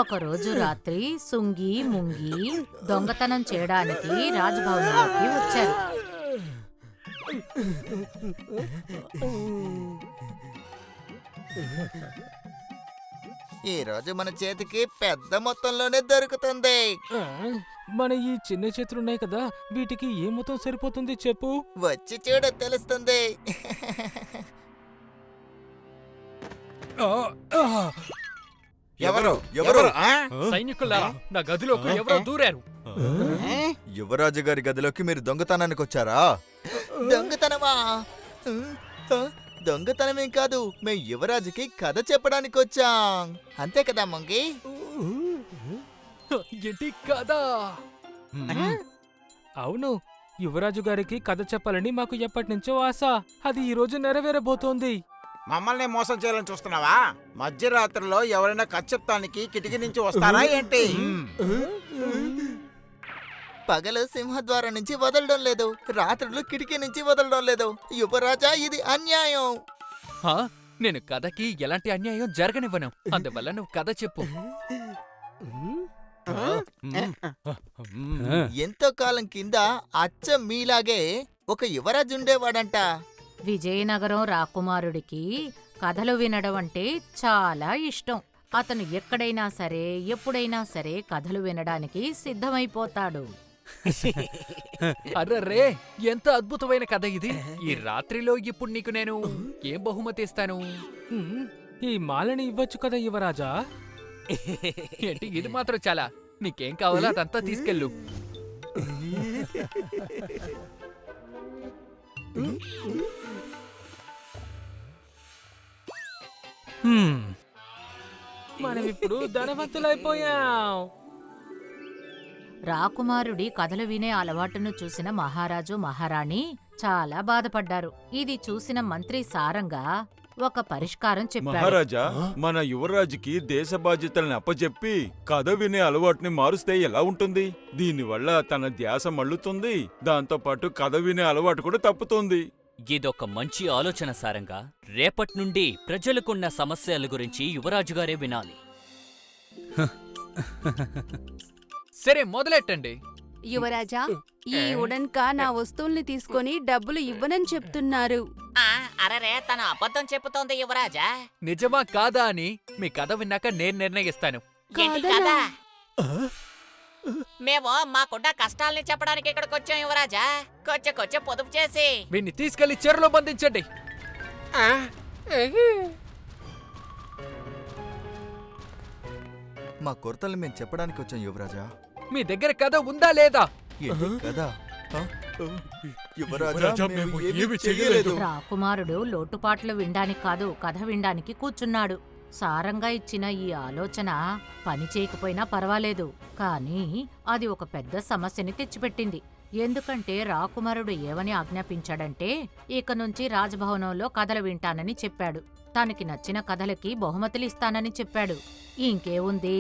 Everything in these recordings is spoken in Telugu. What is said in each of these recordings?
ఒకరోజు రాత్రి సుంగి ముంగి దొంగతనం చేయడానికి రాజభవనంలోకి వచ్చారు. ఈ రోజు మన చేతికి పెద్ద మొత్తంలోనే దొరుకుతుంది. మన ఈ చిన్న చేతులున్నాయి కదా, వీటికి ఏ మొత్తం సరిపోతుంది చెప్పు. వచ్చి చూడు తెలుస్తుంది. ఎవరు ఎవరు సైనికులారా, నా గదిలోకి ఎవరో దూరారు. యువరాజు గారి గదిలోకి మీరు దొంగతనానికి వచ్చారా? దొంగతనమా? దొంగతనమేం కాదు, మేము యువరాజుకి కథ చెప్పడానికి వచ్చాం. అంతే కదా మంగి? ఏంటి కదా? అవును, యువరాజు గారికి కథ చెప్పాలని మాకు ఎప్పటి నుంచో ఆశ. అది ఈ రోజు నెరవేరబోతోంది. మమ్మల్ని మోసం చేయాలని చూస్తున్నావా? మధ్యరాత్రిలో ఎవరైనా కథ చెప్తానికి కిటికీ నుంచి వస్తారా ఏంటి? పగలు సింహద్వారం నుంచి వదలడం లేదు, రాత్రులు కిటికీ నుంచి వదలడం లేదు. యువరాజా, ఇది అన్యాయం. నేను కథకి ఎలాంటి అన్యాయం జరగనివ్వను. అందువల్ల నువ్వు కథ చెప్పు. ఎంతో కాలం కింద అచ్చం మీలాగే ఒక యువరాజు ఉండేవాడంట. విజయనగరం రాకుమారుడికి కథలు వినడం అంటే చాలా ఇష్టం. అతను ఎక్కడైనా సరే ఎప్పుడైనా సరే కథలు వినడానికి సిద్ధమైపోతాడు. అర్రరే, ఎంత అద్భుతమైన కథ ఇది! ఈ రాత్రిలో ఇప్పుడు నీకు నేను ఏం బహుమతి ఇస్తాను? ఈ మాలని ఇవ్వచ్చు కదా యువరాజా. ఏంటి, ఇది మాత్రం చాలా? నీకేం కావాలో అదంతా తీసుకెళ్ళు. మనమిప్పుడు ధనవంతులైపోయాం. రాకుమారుడి కథలు వినే అలవాటును చూసిన మహారాజు మహారాణి చాలా బాధపడ్డారు. ఇది చూసిన మంత్రి సారంగా ఒక పరిష్కారం చెప్పాడు. మహారాజా, మన యువరాజుకి దేశ బాధ్యతల్ని అప్పచెప్పి కథ వినే అలవాటుని మారుస్తే ఎలా ఉంటుంది? దీనివల్ల తన ధ్యాస మళ్ళుతుంది, దాంతో పాటు కథ వినే అలవాటు కూడా తప్పుతుంది. ఇదొక మంచి ఆలోచన సారంగా. రేపట్నుండి ప్రజలకున్న సమస్యల గురించి యువరాజుగారే వినాలి. సరే, మొదలెట్టండి. యువరాజా, ఈ ఉడన్కా నా వస్తువుల్ని తీసుకొని డబ్బులు ఇవ్వనని చెప్తున్నారు. అరరే, తన అబద్ధం చెబుతోంది యువరాజా. నిజమా కాదా అని మీ కథ విన్నాక నేను నిర్ణయిస్తాను. ఏంటి కదా? మేము మాకున్న కష్టాల్ని చెప్పడానికి ఇక్కడికి వచ్చాం యువరాజా. కొంచెం పొదుపు చేసి వీన్ని తీసుకెళ్లి చెరులో బంధించండి. మా కొరతల్ని మేము చెప్పడానికి వచ్చాం యువరాజా. మీ దగ్గర కథ ఉందా లేదా? కదా యువరాజా, మేము ఏమీ చేయలేదు. రాకుమారుడు లోటుపాట్లు వినడానికి కాదు, కథ వినడానికి కూర్చున్నాడు. సారంగా ఇచ్చిన ఈ ఆలోచన పని చేయకపోయినా పర్వాలేదు, కానీ అది ఒక పెద్ద సమస్యని తెచ్చిపెట్టింది. ఎందుకంటే రాకుమారుడు ఏమని ఆజ్ఞాపించాడంటే, ఇక నుంచి రాజభవనంలో కథలు వింటానని చెప్పాడు. తనకి నచ్చిన కథలకి బహుమతులు ఇస్తానని చెప్పాడు. ఇంకేముంది,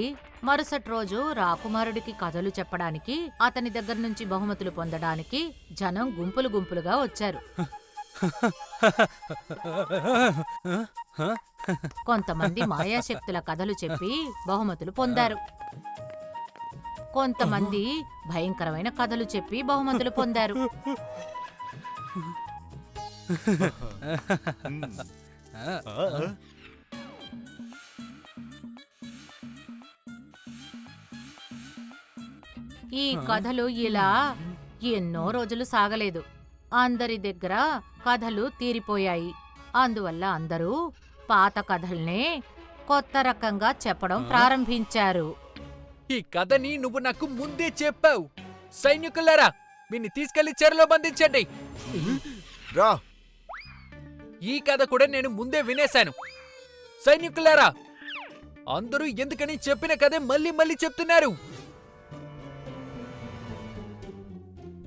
మరుసటి రోజు రాకుమారుడికి కథలు చెప్పడానికి, అతని దగ్గర నుంచి బహుమతులు పొందడానికి జనం గుంపులు గుంపులుగా వచ్చారు. కొంతమంది మాయాశక్తుల కథలు చెప్పి బహుమతులు పొందారు. కొంతమంది భయంకరమైన కథలు చెప్పి బహుమతులు పొందారు. ఈ కథలు ఇలా ఎన్నో రోజులు సాగలేదు. అందరి దగ్గర కథలు తీరిపోయాయి. అందువల్ల అందరూ పాత కథల్నే కొత్త రకంగా చెప్పడం ప్రారంభించారు. ఈ కథని నువ్వు నాకు ముందే చెప్పావు. సైనికులారా, వీన్ని తీసుకెళ్లి చెరలో బంధించండి. రా, ఈ కథ కూడా నేను ముందే వినేశాను. సైనికులారా, అందరూ ఎందుకని చెప్పిన కథే మళ్ళీ మళ్ళీ చెప్తున్నారు.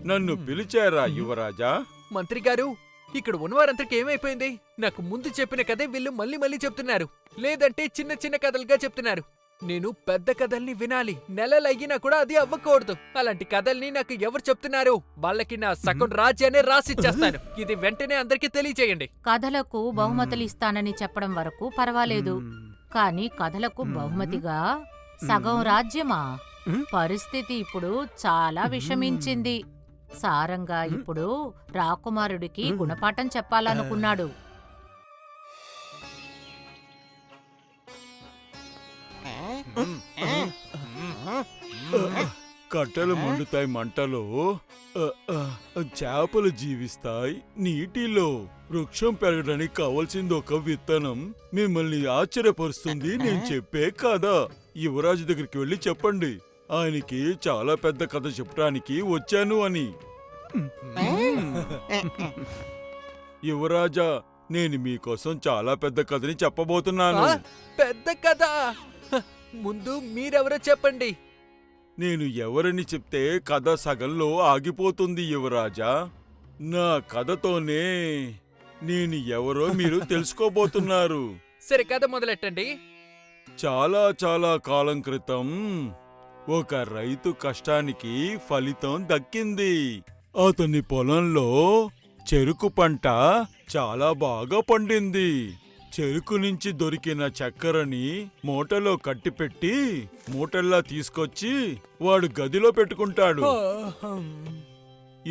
నన్ను పిలిచారా యువరాజా? మంత్రి గారు, ఇక్కడ ఉన్నవారంతకి ఏమైపోయింది? నాకు ముందు చెప్పిన కథే వీళ్ళు మళ్ళీ మళ్ళీ చెప్తున్నారు, లేదంటే చిన్న చిన్న కథలుగా చెప్తున్నారు. నేను పెద్ద కథల్ని వినాలి. నెలలయ్యినా కూడా అది అవ్వకూడదు. అలాంటి కథల్ని నాకు ఎవరు చెప్తున్నారు? వాళ్ళకి నా సగం రాజ్యాన్ని రాసిచ్చేస్తాను. ఇది వెంటనే అందరికీ తెలియచేయండి. కథలకు బహుమతులు ఇస్తానని చెప్పడం వరకు పర్వాలేదు, కానీ కథలకు బహుమతిగా సగం రాజ్యమా? పరిస్థితి ఇప్పుడు చాలా విషమించింది. సారంగా ఇప్పుడు రాకుమారుడికి గుణపాఠం చెప్పాలనుకున్నాడు. కట్టెలు మండుతాయి మంటలో, చేపలు జీవిస్తాయి నీటిలో. వృక్షం పెరగడానికి కావాల్సింది ఒక విత్తనం. మిమ్మల్ని ఆశ్చర్యపరుస్తుంది నేను చెప్పే కథ. యువరాజు దగ్గరికి వెళ్ళి చెప్పండి, ఆయనకి చాలా పెద్ద కథ చెప్పడానికి వచ్చాను అని. యువరాజా, నేను మీకోసం చాలా పెద్ద కథని చెప్పబోతున్నాను. పెద్ద కథ? ముందు మీరెవరో చెప్పండి. నేను ఎవరని చెప్తే కథ సగంలో ఆగిపోతుంది యువరాజా. నా కథతోనే నేను ఎవరో మీరు తెలుసుకోబోతున్నారు. సరే, కథ మొదలెట్టండి. చాలా చాలా కాలం క్రితం ఒక రైతు కష్టానికి ఫలితం దక్కింది. అతని పొలంలో చెరుకు పంట చాలా బాగా పండింది. చెరుకు నుంచి దొరికిన చక్కెరని మూటలో కట్టిపెట్టి మూటల్లా తీసుకొచ్చి వాడు గదిలో పెట్టుకుంటాడు.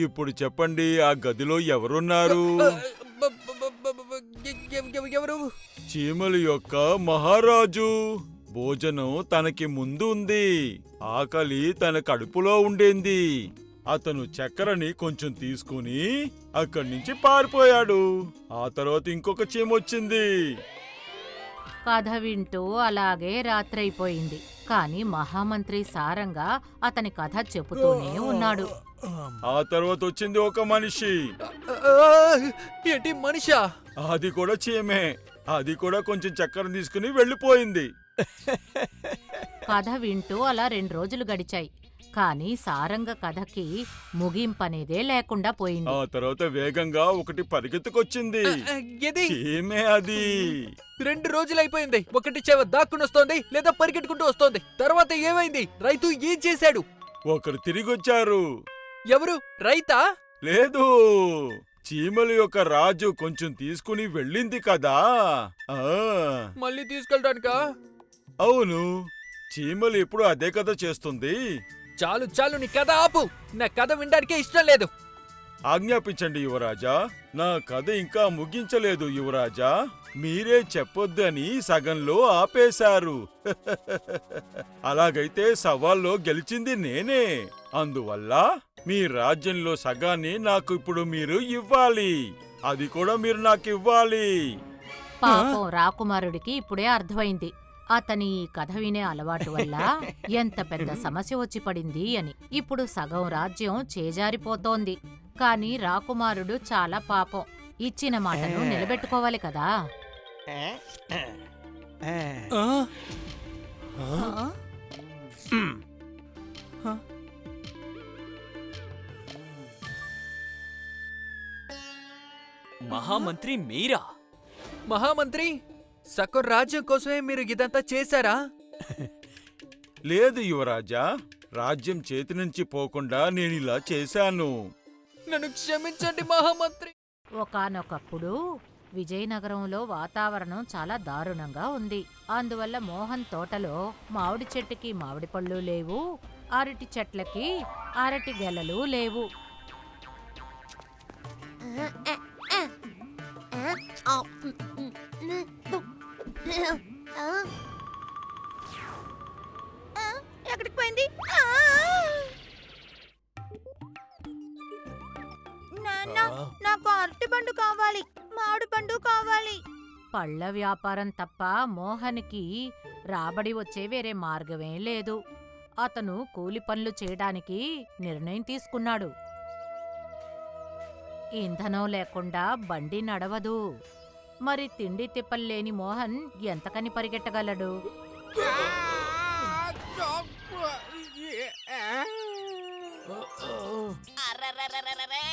ఇప్పుడు చెప్పండి, ఆ గదిలో ఎవరున్నారు? ఎవరు? చీమల యొక్క మహారాజు. భోజనం తనకి ముందు ఉంది, ఆకలి తన కడుపులో ఉండేంది. అతను చక్కెరని కొంచెం తీసుకుని అక్కడి నుంచి పారిపోయాడు. ఆ తర్వాత ఇంకొక చీమొచ్చింది. కథ వింటూ అలాగే రాత్రైపోయింది. కాని మహామంత్రి సారంగా అతని కథ చెబుతూనే ఉన్నాడు. ఆ తర్వాత వచ్చింది ఒక మనిషి. ఏంటి, మనిషా? అది కూడా చీమే. అది కూడా కొంచెం చక్కెర తీసుకుని వెళ్ళిపోయింది. కథ వింటూ అలా 2 రోజులు గడిచాయి. కాని సారంగ కథకి ముగింపనేదే లేకుండా పోయింది. ఆ తర్వాత వేగంగా ఒకటి పరిగెత్తుకొచ్చింది. ఏది? చీమే అది. 2 రోజులైపోయింది. ఒకటి చెవ దాక్కుని వస్తోంది, లేదా పరిగెట్టుకుంటూ వస్తోంది. తర్వాత ఏమైంది? రైతు ఏం చేశాడు? ఒకరు తిరిగొచ్చారు. ఎవరు? రైతా? లేదు, చీమల యొక్క రాజు కొంచెం తీసుకుని వెళ్ళింది కదా. మళ్ళీ తీసుకెళ్ళడానికా? అవును, చీమలు ఎప్పుడు అదే కథ చేస్తుంది. చాలు చాలు, నీ కథ ఆపు. నా కథ వినడానికే ఇష్టం లేదు. ఆజ్ఞాపించండి యువరాజా. నా కథ ఇంకా ముగించలేదు యువరాజా. మీరే చెప్పొద్దని సగంలో ఆపేశారు. అలాగైతే సవాల్లో గెలిచింది నేనే. అందువల్ల మీ రాజ్యంలో సగాన్ని నాకు ఇప్పుడు మీరు ఇవ్వాలి. అది కూడా మీరు నాకు ఇవ్వాలి. పాపం రాకుమారుడికి ఇప్పుడే అర్థమైంది అతని ఈ కథ వినే అలవాటు వల్ల ఎంత పెద్ద సమస్య వచ్చి పడింది అని. ఇప్పుడు సగం రాజ్యం చేజారిపోతోంది. కాని రాకుమారుడు చాలా పాపం. ఇచ్చిన మాటను నిలబెట్టుకోవాలి కదా. మహామంత్రి మీరా? మహామంత్రి, సగం రాజ్యం కోసమే మీరు ఇదంతా చేశారా? లేదు యువరాజా, రాజ్యం చేతి నుంచి పోకుండా నేనిలా చేశాను. నన్ను క్షమించండి మహామంత్రి. ఒకానొకప్పుడు విజయనగరంలో వాతావరణం చాలా దారుణంగా ఉంది. అందువల్ల మోహన్ తోటలో మామిడి చెట్టుకి మామిడి పళ్ళు లేవు, అరటి చెట్లకి అరటి గెలలు లేవు. ఎక్కడికి పోయింది? నాకు అరటి పండు కావాలి, మామిడి పండు కావాలి. పళ్ళ వ్యాపారం తప్ప మోహన్కి రాబడి వచ్చే వేరే మార్గమే లేదు. అతను కూలి పనులు చేయడానికి నిర్ణయం తీసుకున్నాడు. ఇంధనం లేకుండా బండి నడవదు. మరి తిండి తిప్పల్లేని మోహన్ ఎంతకని పరిగెట్టగలడు? అర్రర్రర్రర్రర్రే,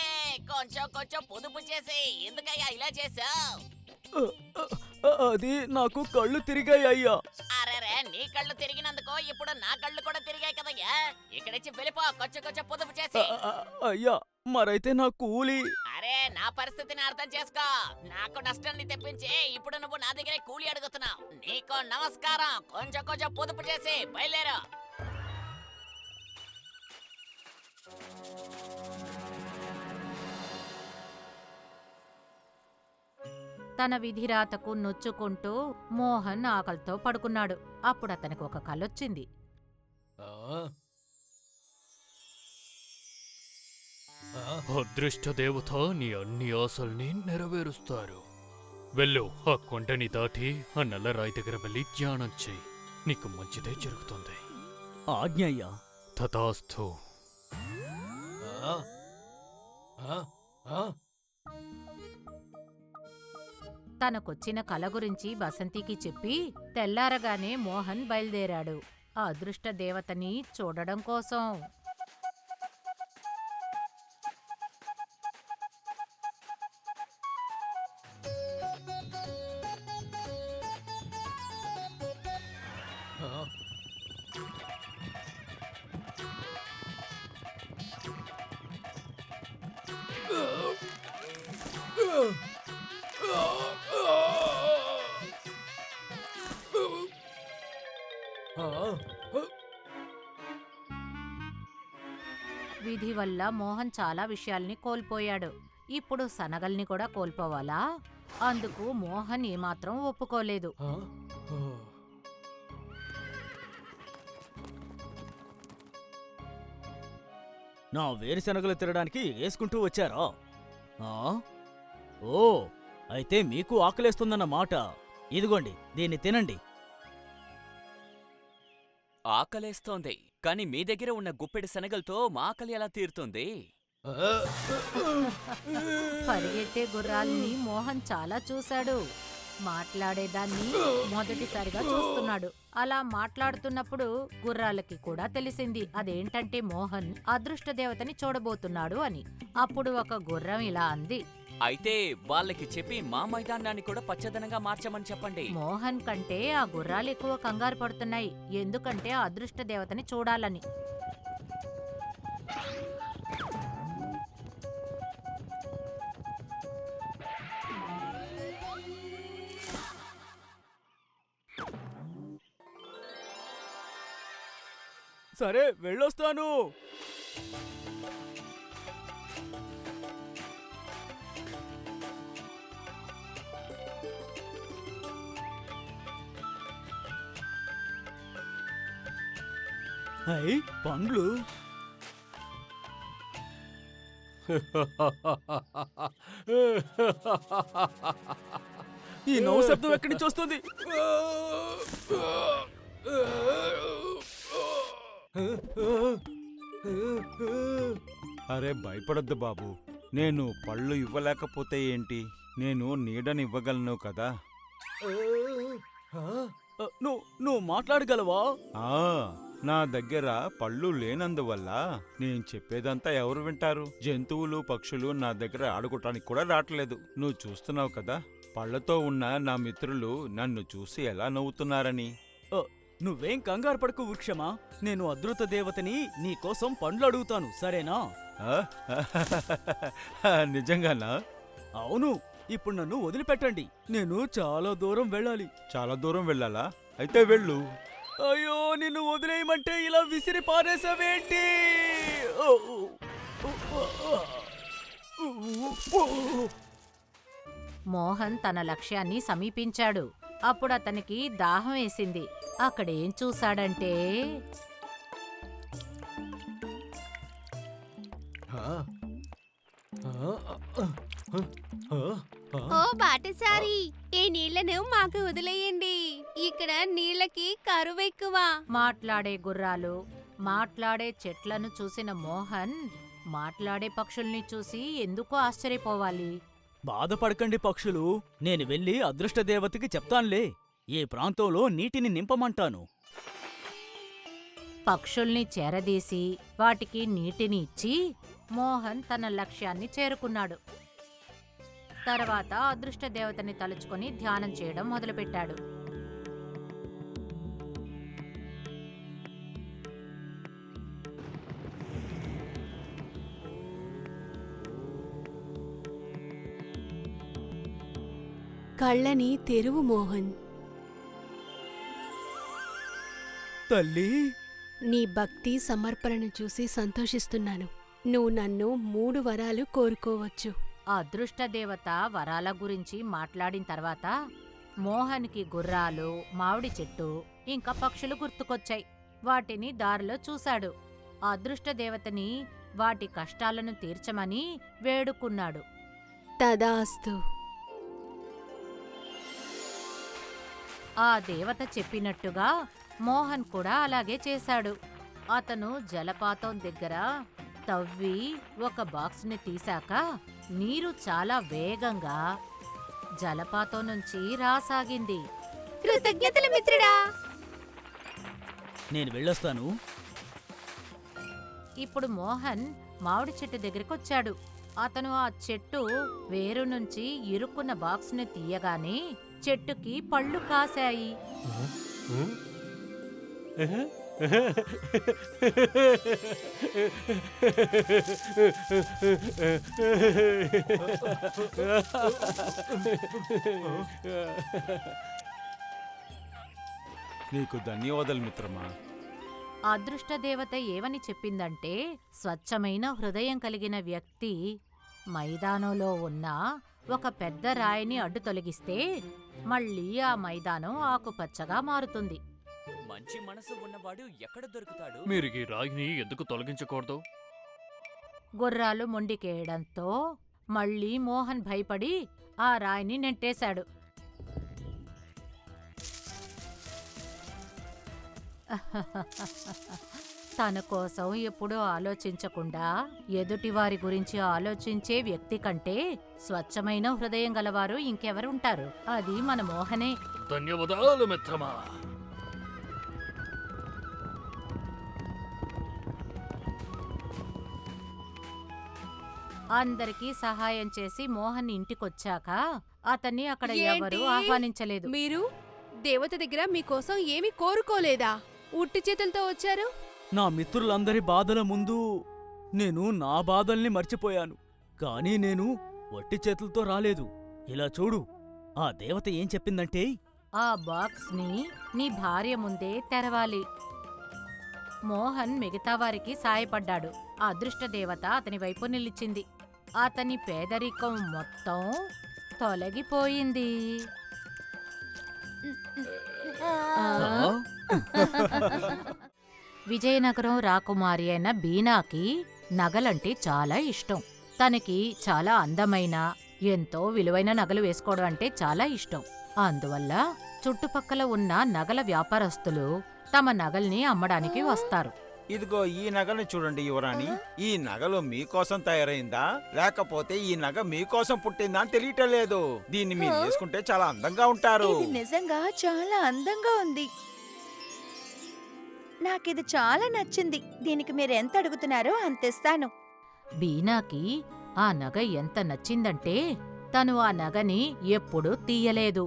కొంచెం పొదుపు చేసి ఎందుకయ్యా ఇలా చేసావు? అది నాకు కళ్ళు తిరిగాయి అయ్యా. అరే, నీ కళ్ళు తిరిగినందుకు ఇప్పుడు నా కళ్ళు కూడా తిరిగాయి కదయ్యా. ఇక్కడిచ్చి వెళ్ళిపో, కొంచెం పొదుపు చేసి. అయ్యా, మరైతే నా కూలి. అరే అరే నా పరిస్థితిని అర్థం చేసుకో. నాకు నష్టాన్ని తెప్పించి ఇప్పుడు నువ్వు నా దగ్గరే కూలి అడుగుతున్నావు. నీకు నమస్కారం. కొంచెం కొంచెం పొదుపు చేసి బయలుదేరు. తన విధిరాతకు నొచ్చుకుంటూ మోహన్ ఆకలితో పడుకున్నాడు. అప్పుడు అతనికి ఒక కలొచ్చింది. అదృష్ట దేవత నీ అన్ని ఆశల్ని నెరవేరుస్తారు. వెళ్ళు, ఆ కొండని దాటి ఆ నల్లరాయి దగ్గర వెళ్ళి ధ్యానం చెయ్యి. నీకు మంచిదే జరుగుతుంది. ఆజ్ఞయ్యా. తథాస్తు. తనకొచ్చిన కల గురించి బసంతికి చెప్పి తెల్లారగానే మోహన్ బయలుదేరాడు ఆ అదృష్ట దేవతని చూడడం కోసం. విధి వల్ల మోహన్ చాలా విషయాల్ని కోల్పోయాడు. ఇప్పుడు సనగల్ని కూడా కోల్పోవాలా? అందుకు మోహన్ ఏమాత్రం ఒప్పుకోలేదు. నా వేరుశనగలు తినడానికి వేసుకుంటూ వచ్చారా? ఆ? ఓ, అయితే మీకు ఆకలేస్తుందన్న మాట. ఇదిగోండి, దీన్ని తినండి. ఆకలేస్తోంది, కాని మీ దగ్గర ఉన్న గుప్పెడి శనగలతో మా ఆకలి ఎలా తీరుతుంది? పరిగెట్టే గుర్రాల్ని మోహన్ చాలా చూశాడు. మాట్లాడేదాన్ని మొదటిసారిగా చూస్తున్నాడు. అలా మాట్లాడుతున్నప్పుడు గుర్రాలకి కూడా తెలిసింది అదేంటంటే మోహన్ అదృష్ట దేవతని చూడబోతున్నాడు అని. అప్పుడు ఒక గుర్రం ఇలా అంది, అయితే వాళ్ళకి చెప్పి మా మైదానాన్ని కూడా పచ్చదనంగా మార్చమని చెప్పండి. మోహన్ కంటే ఆ గుర్రాలు ఎక్కువ కంగారు పడుతున్నాయి, ఎందుకంటే ఆ అదృష్ట దేవతని చూడాలని. సరే, వెళ్ళొస్తాను. అయ్, పండ్లు. ఈ నవ్వు శబ్దం ఎక్కడి నుంచి వస్తుంది? అరే భయపడొద్దు బాబు, నేను పళ్ళు ఇవ్వలేకపోతే ఏంటి, నేను నీడనివ్వగలను కదా. నువ్వు మాట్లాడగలవా? ఆ, నా దగ్గర పళ్ళు లేనందువల్ల నేను చెప్పేదంతా ఎవరు వింటారు? జంతువులు పక్షులు నా దగ్గర ఆడుకోవటానికి కూడా రావట్లేదు. నువ్వు చూస్తున్నావు కదా, పళ్ళతో ఉన్న నా మిత్రులు నన్ను చూసి ఎలా నవ్వుతున్నారని. నువ్వేం కంగారు పడకు వృక్షమా. నేను అదృత దేవతని నీకోసం పండ్లు అడుగుతాను, సరేనా? నిజంగానా? అవును. ఇప్పుడు నన్ను వదిలిపెట్టండి, నేను చాలా దూరం వెళ్ళాలి. చాలా దూరం వెళ్ళాలా? అయితే వెళ్ళు. అయ్యో, నిన్ను వదిలేయమంటే ఇలా విసిరి పారేసావేంటి? మోహన్ తన లక్ష్యాన్ని సమీపించాడు. అప్పుడు అతనికి దాహం వేసింది. అక్కడేం చూశాడంటే ఓ బాటసారి, ఈ నీళ్లను మాకు వదిలేయండి. ఇక్కడ నీళ్లకి కరువెక్కువ. మాట్లాడే గుర్రాలు, మాట్లాడే చెట్లను చూసిన మోహన్ మాట్లాడే పక్షుల్ని చూసి ఎందుకు ఆశ్చర్యపోవాలి? బాధపడకండి పక్షులు, నేను వెళ్ళి అదృష్ట దేవతకి చెప్తానులే. ఈ ప్రాంతంలో నీటిని నింపమంటాను. పక్షుల్ని చేరదీసి వాటికి నీటిని ఇచ్చి మోహన్ తన లక్ష్యాన్ని చేరుకున్నాడు. తర్వాత అదృష్ట దేవతని తలుచుకొని ధ్యానం చేయడం మొదలుపెట్టాడు. కళ్ళని తెరువు మోహన్. తల్లి నీ భక్తి సమర్పణను చూసి సంతోషిస్తున్నాను. నువ్వు నన్ను 3 వరాలు కోరుకోవచ్చు. అదృష్ట దేవత వరాల గురించి మాట్లాడిన తర్వాత మోహన్కి గుర్రాలు, మామిడి చెట్టు, ఇంకా పక్షులు గుర్తుకొచ్చాయి. వాటిని దారిలో చూశాడు. అదృష్ట దేవతని వాటి కష్టాలను తీర్చమని వేడుకున్నాడు. తదాస్తు. ఆ దేవత చెప్పినట్టుగా మోహన్ కూడా అలాగే చేశాడు. అతను జలపాతం దగ్గర తవ్వి ఒక బాక్స్ని తీశాక నీరు చాలా వేగంగా జలపాతం నుంచి రాసాగింది. కృతజ్ఞతలు మిత్రుడా. నేను వెళ్ళొస్తాను. ఇప్పుడు మోహన్ మామిడి చెట్టు దగ్గరికొచ్చాడు. అతను ఆ చెట్టు వేరు నుంచి ఇరుక్కున్న బాక్స్ని తీయగానే చెట్టుకి పళ్ళు కాశాయి. నీకు ధన్యవాదాలు మిత్రమా. అదృష్ట దేవత ఏమని చెప్పిందంటే, స్వచ్ఛమైన హృదయం కలిగిన వ్యక్తి మైదానంలో ఉన్న ఒక పెద్ద రాయిని అడ్డు తొలగిస్తే మళ్ళీ ఆ మైదానం ఆకుపచ్చగా మారుతుంది. మంచి మనసు ఉన్నవాడు ఎక్కడ దొరుకుతాడు? మీరు ఈ రాయిని ఎందుకు తొలగించకూడదు? గుర్రాలు మొండికేయడంతో మళ్ళీ మోహన్ భయపడి ఆ రాయిని నెట్టేశాడు. తన కోసం ఎప్పుడూ ఆలోచించకుండా ఎదుటివారి గురించి ఆలోచించే వ్యక్తి కంటే స్వచ్ఛమైన హృదయం గలవారు ఇంకెవరుంటారు? అది మన మోహనే. ధన్యవాదాలు మిత్రమా. అందరికీ సహాయం చేసి మోహన్ ఇంటికొచ్చాక అతన్ని అక్కడ ఎవరూ ఏంటి? ఆహ్వానించలేదు. మీరు దేవత దగ్గర మీకోసం ఏమీ కోరుకోలేదా? ఉట్టి చేతులతో వచ్చారు. నా మిత్రులందరి బాధల ముందు నేను నా బాధల్ని మర్చిపోయాను. కానీ నేను వట్టి చేతులతో రాలేదు. ఇలా చూడు, ఆ దేవత ఏం చెప్పిందంటే, ఆ బాక్స్ని నీ భార్య ముందే తెరవాలి. మోహన్ మిగతా వారికి సాయపడ్డాడు. ఆ అదృష్ట దేవత అతని వైపు నిలిచింది. అతని పేదరికం మొత్తం తొలగిపోయింది. "ఆ? విజయనగరం రాకుమారి అయిన బీనాకి నగలంటే చాలా ఇష్టం. తనకి చాలా అందమైన, ఎంతో విలువైన నగలు వేసుకోవడం అంటే చాలా ఇష్టం. అందువల్ల చుట్టుపక్కల ఉన్న నగల వ్యాపారస్తులు తమ నగల్ని అమ్మడానికి వస్తారు. ఇదిగో ఈ నగని చూడండి యువరాణి. ఈ నగలు మీకోసం తయారైందా లేకపోతే ఈ నగ మీకోసం పుట్టిందా అని తెలియటం లేదు. దీన్ని మీరు వేసుకుంటే చాలా అందంగా ఉంటారు. ఇది నిజంగా చాలా అందంగా ఉంది. నాకిది చాలా నచ్చింది. దీనికి మీరు ఎంత అడుగుతున్నారో అంతిస్తాను. బీనాకి ఆ నగ ఎంత నచ్చిందంటే తను ఆ నగని ఎప్పుడూ తీయలేదు.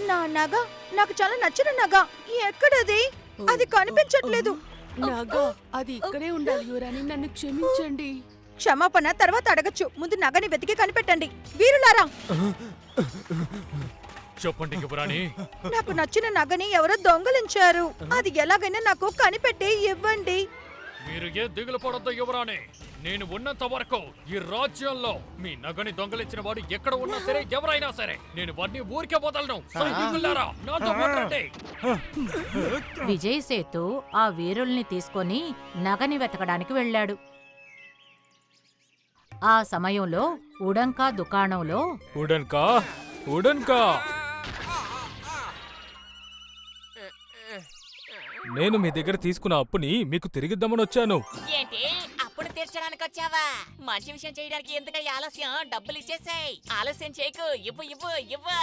నా నగ నాకు చాలా నచ్చిన నగ ఎక్కడది? అది కనిపించట్లేదు. నగా అది ఇక్కడే ఉండాలి యువరాణి. నన్ను క్షమించండి. క్షమాపణ తర్వాత అడగచ్చు. ముందు నగని వెతికి కనిపెట్టండి. వీరులారా, చెప్పండి యువరాణి. నాకు నచ్చిన నగని ఎవరో దొంగలించారు. అది ఎలాగైనా నాకు కనిపెట్టి ఇవ్వండి. మీరు ఏ దిగులు పడొద్దు యువరాణి. నేను ఉన్నంత వరకు ఈ రాజ్యంలో మీ నగని దొంగలించిన వాడు ఎక్కడ ఉన్నా సరే, ఎవరైనా సరే, నేను వారిని ఊరికే వదలను. సైనికులారా, నాతో మాట్లాడండి. విజయ్ సేతు ఆ వీరుల్ని తీసుకొని నగని వెతకడానికి వెళ్ళాడు. ఆ సమయంలో ఉడంకా దుకాణంలో ఉడన్కా నేను మీ దగ్గర తీసుకున్న అప్పుని మీకు తిరిగిద్దామని వచ్చాను. ఏంటి అప్పుడు తీర్చడానికి వచ్చావా? మంచి విషయం చేయడానికి ఎందుకయ్యా ఆలస్యం? డబ్బులు ఇచ్చేసాయి. ఆలస్యం చేయకు. ఇవ్వు ఇవ్వు ఇవ్వు.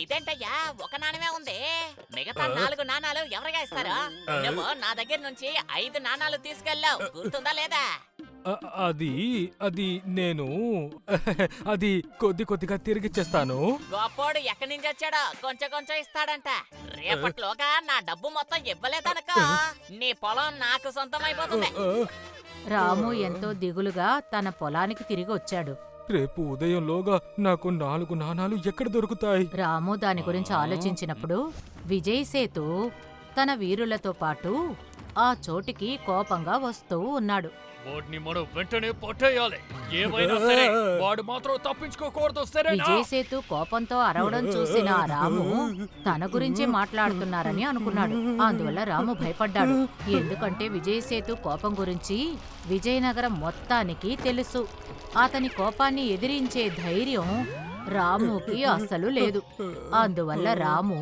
ఇదేంటయ్యా ఒక నాణ్యమే ఉంది, మిగతా 4 నాణాలు ఎవరిగా ఇస్తారా? నువ్వు నా దగ్గర నుంచి 5 నాణాలు తీసుకెళ్ళావు, గుర్తుందా లేదా? అది నేను అది కొద్దిగా తిరిగిచ్చేస్తాను. గొప్పోడు ఎక్కడి నుంచి వచ్చాడో కొంచెం కొంచెం ఇస్తాడంట. రేపట్లోగా నా డబ్బు మొత్తం ఇవ్వలేదనుకో నీ పొలం నాకు సొంతమైపోతుంది. రాము ఎంతో దిగులుగా తన పొలానికి తిరిగి వచ్చాడు. రేపు ఉదయంలోగా నాకు 4 నాణాలు ఎక్కడ దొరుకుతాయి? రాము దాని గురించి ఆలోచించినప్పుడు విజయ్ సేతు తన వీరులతో పాటు ఆ చోటికి కోపంగా వస్తూ ఉన్నాడు. వాడిని మనం వెంటనే పట్టేయాలి. ఏమైనా సరే వాడు మాత్రం తప్పించుకోకూడదు. సరేనా? విజయ్ సేతు కోపంతో అరవడం చూసిన ఆ రాము తన గురించే మాట్లాడుతున్నారని అనుకున్నాడు. అందువల్ల రాము భయపడ్డాడు. ఎందుకంటే విజయ్ సేతు కోపం గురించి విజయనగరం మొత్తానికి తెలుసు. అతని కోపాన్ని ఎదిరించే ధైర్యం రాముకి అస్సలు లేదు. అందువల్ల రాము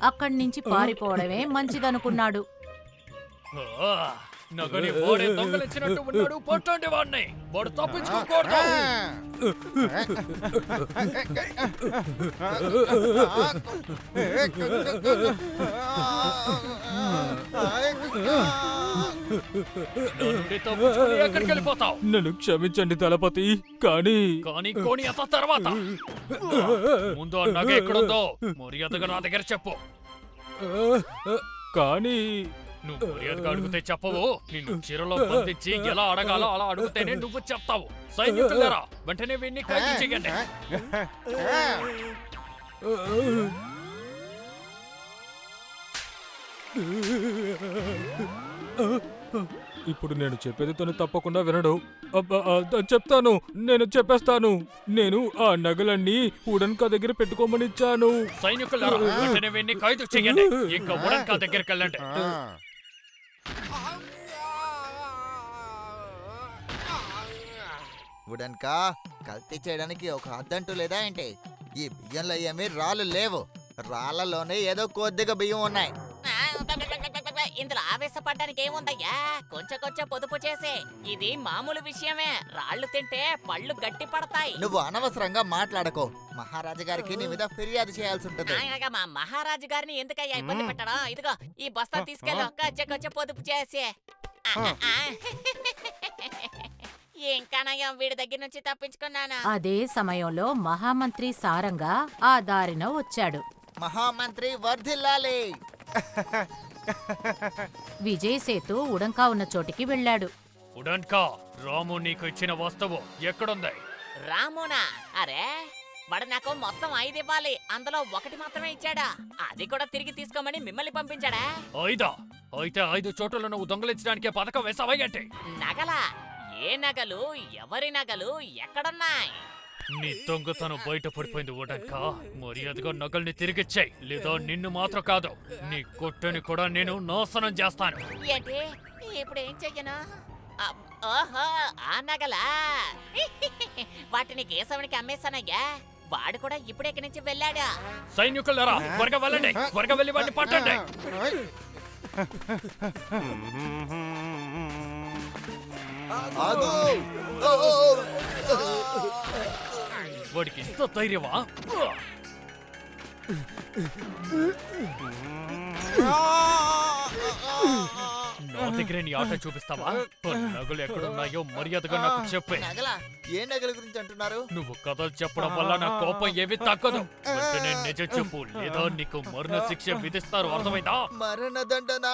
అక్కడి నుంచి పారిపోవడమే మంచిదనుకున్నాడు. నగని వాడే దొంగలించినట్టు ఉన్నాడు. పట్టండి వాడిని, వాడు తప్పించుకోకూడదు. ఎక్కడికి వెళ్ళిపోతావు? నన్ను క్షమించండి దళపతి, కానీ కోని అత తర్వాత ముందు ఆ నగ ఎక్కడుందో మర్యాదగా నా దగ్గర చెప్పు. కానీ నువ్వు మర్యాదగా అడిగితే చెప్పవు. నిన్ను చీరలో బంధించి ఎలా అడగాలో అలా అడిగితేనే నువ్వు చెప్తావు. సైనికులారా, వెంటనే వీడిని ఖైదు చేయండి. ఇప్పుడు నేను చెప్పేది తను తప్పకుండా వినడు. చెప్తాను, నేను చెప్పేస్తాను. నేను ఆ నగలన్నీ ఉడన్కా దగ్గర పెట్టుకోమనిచ్చాను. సైనికులారా, వెంటనే వీడిని ఖైదు చేయండి. ఇంకా ఉడన్కా దగ్గరికి వెళ్ళండి. ఉడన్కా, కల్తీ చేయడానికి ఒక అద్దంటూ లేదా ఏంటి? ఈ బియ్యంలో ఏమీ రాళ్ళు లేవు. రాళ్లలోనే ఏదో కొద్దిగా బియ్యం ఉన్నాయి. ఇందులో ఆవేశపడ్డానికి ఏముందయ్యా? కొంచెం కొంచెం పొదుపు చేసే, ఇది మామూలు విషయమే. రాళ్లు తింటే పళ్ళు గట్టి పడతాయి. నువ్వు అనవసరంగా మాట్లాడకో. మహారాజు గారికి నీ మీద ఫిర్యాదు చేయాల్సి ఉంటుంది. మా మహారాజు గారిని ఎందుకయ్యా ఇబ్బంది పెట్టడం? ఇదిగో ఈ బస్తా తీసుకెళ్ళు, కొంచెం పొదుపు చేసి. ఇంకానయ్యా వీడి దగ్గర నుంచి తప్పించుకున్నాను. అదే సమయంలో మహామంత్రి సారంగా ఆ దారిన వచ్చాడు. మహామంత్రి వర్ధిల్లాలి. విజయ్ సేతు ఉడంకా ఉన్న చోటికి వెళ్ళాడు. ఉడన్కా, రాము నీకు ఇచ్చిన వస్తువు ఎక్కడుంది? రామునా? అరే, వాడు నాకు మొత్తం 5 ఇవ్వాలి, అందులో 1 మాత్రమే ఇచ్చాడా? అది కూడా తిరిగి తీసుకోమని మిమ్మల్ని పంపించాడా? 5? అయితే 5 చోట్ల నువ్వు దొంగలించడానికే పథకం వేసావయ్యంటే. నగలా? ఏ నగలు? ఎవరి నగలు? ఎక్కడున్నాయి? నీ దొంగతనం బయట పడిపోయింది ఉడన్కా. మర్యాదగా నగల్ని తిరిగిచ్చాయి, లేదా నిన్ను మాత్రం కాదు నీ కొట్టుని కూడా నేను నాశనం చేస్తాను. ఏంటి? ఇప్పుడు ఏం చెయ్యను? ఓహో, ఆ నగలా? వాటిని కేశవునికి అమ్మేశానయ్యా. వాడు కూడా ఇప్పుడే ఇక్కడి నుంచి వెళ్ళాడా? సైనికులారా, త్వరగా వెళ్ళండి, త్వరగా వెళ్ళి వాడిని పట్టండి. వాడికి ఇంత ధైర్యమా? నా దగ్గరే నీ ఆట చూపిస్తావా? నగలు ఎక్కడున్నాయో మర్యాదగా నాకు చెప్పే. ఏ నగల గురించి అంటున్నారు? నువ్వు కథలు చెప్పడం వల్ల నా కోపం ఏవి తగ్గదు. వెంటనే నిజం చెప్పు, లేదా నీకు మరణ శిక్ష విధిస్తారు. అర్థమైందా? మరణదండన.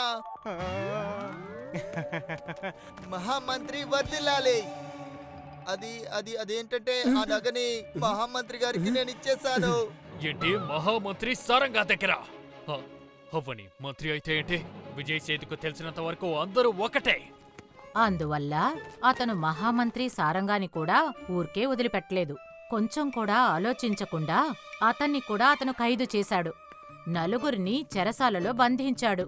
మహామంత్రి వర్ధిల్లాలి. అదేంటంటే ఆ నగని మహామంత్రి గారికి నేను ఇచ్చేసాను. ఏంటి? మహామంత్రి సారంగా దగ్గర? అవని మంత్రి అయితే ఏంటి? విజయ్ సేతుకు తెలిసినంత వరకు అందరూ ఒకటే. అందువల్ల అతను మహామంత్రి సారంగాని కూడా ఊరికే వదిలిపెట్టలేదు. కొంచెం కూడా ఆలోచించకుండా అతన్ని కూడా అతను ఖైదు చేశాడు. 4 చెరసాలలో బంధించాడు.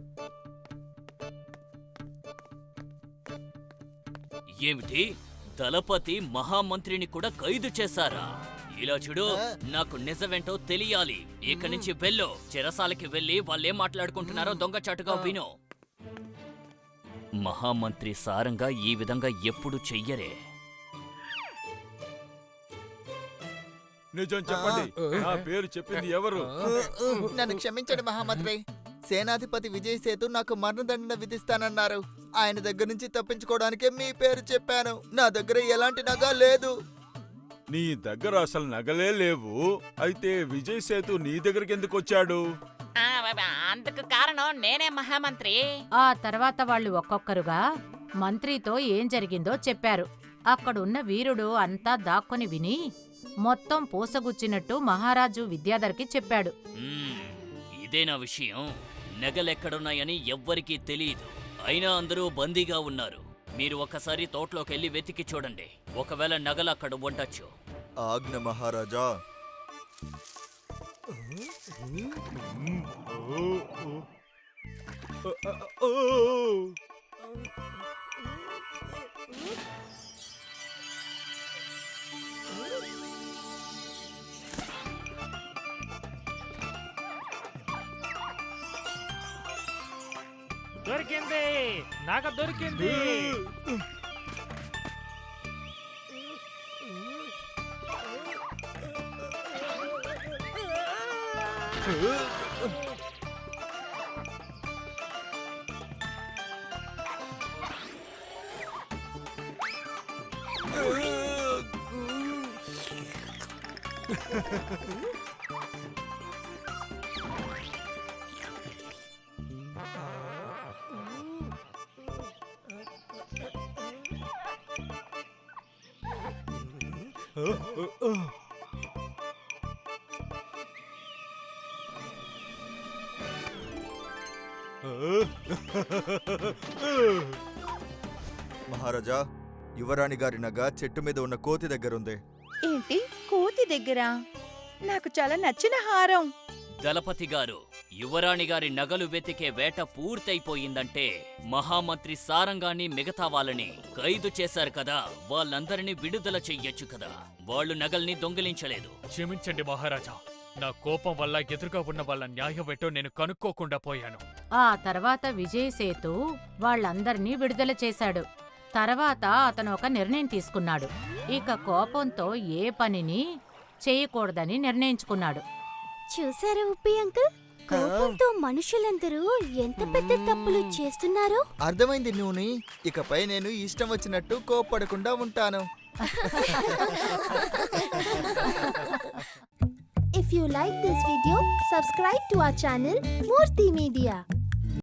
ఏమిటి? దళపతి మహామంత్రిని కూడా ఖైదు చేశారా? ఇలా చూడు, నాకు నిజమేంటో తెలియాలి. ఇక్కడి నుంచి వెళ్ళు, చెరసాలకి వెళ్ళి వాళ్ళేం మాట్లాడుకుంటున్నారో దొంగచాటుగా విను. మహామంత్రి సారంగా ఈ విధంగా ఎప్పుడు చెయ్యరే. నిజం చెప్పండి, నా పేరు చెప్పింది ఎవరు? నన్ను క్షమించండి మహామంత్రి. సేనాధిపతి విజయ్ సేతు నాకు మరణదండన విధిస్తానన్నారు. ఆయన దగ్గర నుంచి తప్పించుకోవడానికే మీ పేరు చెప్పాను. నా దగ్గర ఎలాంటి నగ లేదు. నీ దగ్గర అసలు నగలే లేవు. అయితే విజయ్ సేతు నీ దగ్గరికి ఎందుకు వచ్చాడు? అందుకు కారణం నేనే మహామంత్రి. ఆ తర్వాత వాళ్ళు ఒక్కొక్కరుగా మంత్రితో ఏం జరిగిందో చెప్పారు. అక్కడున్న వీరుడు అంతా దాక్కుని విని మొత్తం పూసగుచ్చినట్టు మహారాజు విద్యాధర్కి చెప్పాడు. ఇదేనా విషయం? నగలెక్కడున్నాయని ఎవ్వరికీ తెలియదు. అయినా అందరూ బందీగా ఉన్నారు. మీరు ఒకసారి తోటలోకెళ్ళి వెతికి చూడండి. ఒకవేళ నగలు అక్కడ ఉండొచ్చు. ఆజ్ఞ మహారాజా. దొరికింది, నగ దొరికింది. మహారాజా, యువరాణి గారి నగ చెట్టు మీద ఉన్న కోతి దగ్గరుంది. ఏంటి కోతి దగ్గర? నాకు చాలా నచ్చిన హారం. దళపతి గారు, యువరాణి గారి నగలు వెతికే వేట పూర్తయిపోయిందంటే మహామంత్రి సారంగాన్ని మిగతా వాళ్ళని ఖైదు చేశారు కదా, వాళ్ళందరినీ విడుదల చెయ్యొచ్చు కదా. వాళ్ళు నగల్ని దొంగిలించలేదు. క్షమించండి మహారాజా, నా కోపం వల్ల ఎదురుగా ఉన్న వాళ్ళ న్యాయం ఏంటో నేను కనుక్కోకుండా పోయాను. ఆ తర్వాత విజయ్ సేతు వాళ్ళందర్నీ విడుదల చేశాడు. తర్వాత అతను ఒక నిర్ణయం తీసుకున్నాడు. ఇక కోపంతో ఏ పనిని చేయకూడదని నిర్ణయించుకున్నాడు. చూసారా ఉప్పి అంకుల్, కోపంతో మనుషులందరూ ఎంత పెద్ద తప్పులు చేస్తున్నారో. అర్థమైంది నూని. ఇకపై నేను ఇష్టం వచ్చినట్టు కోప్పడకుండా ఉంటాను. If you like this video, subscribe to our channel Murthy Media.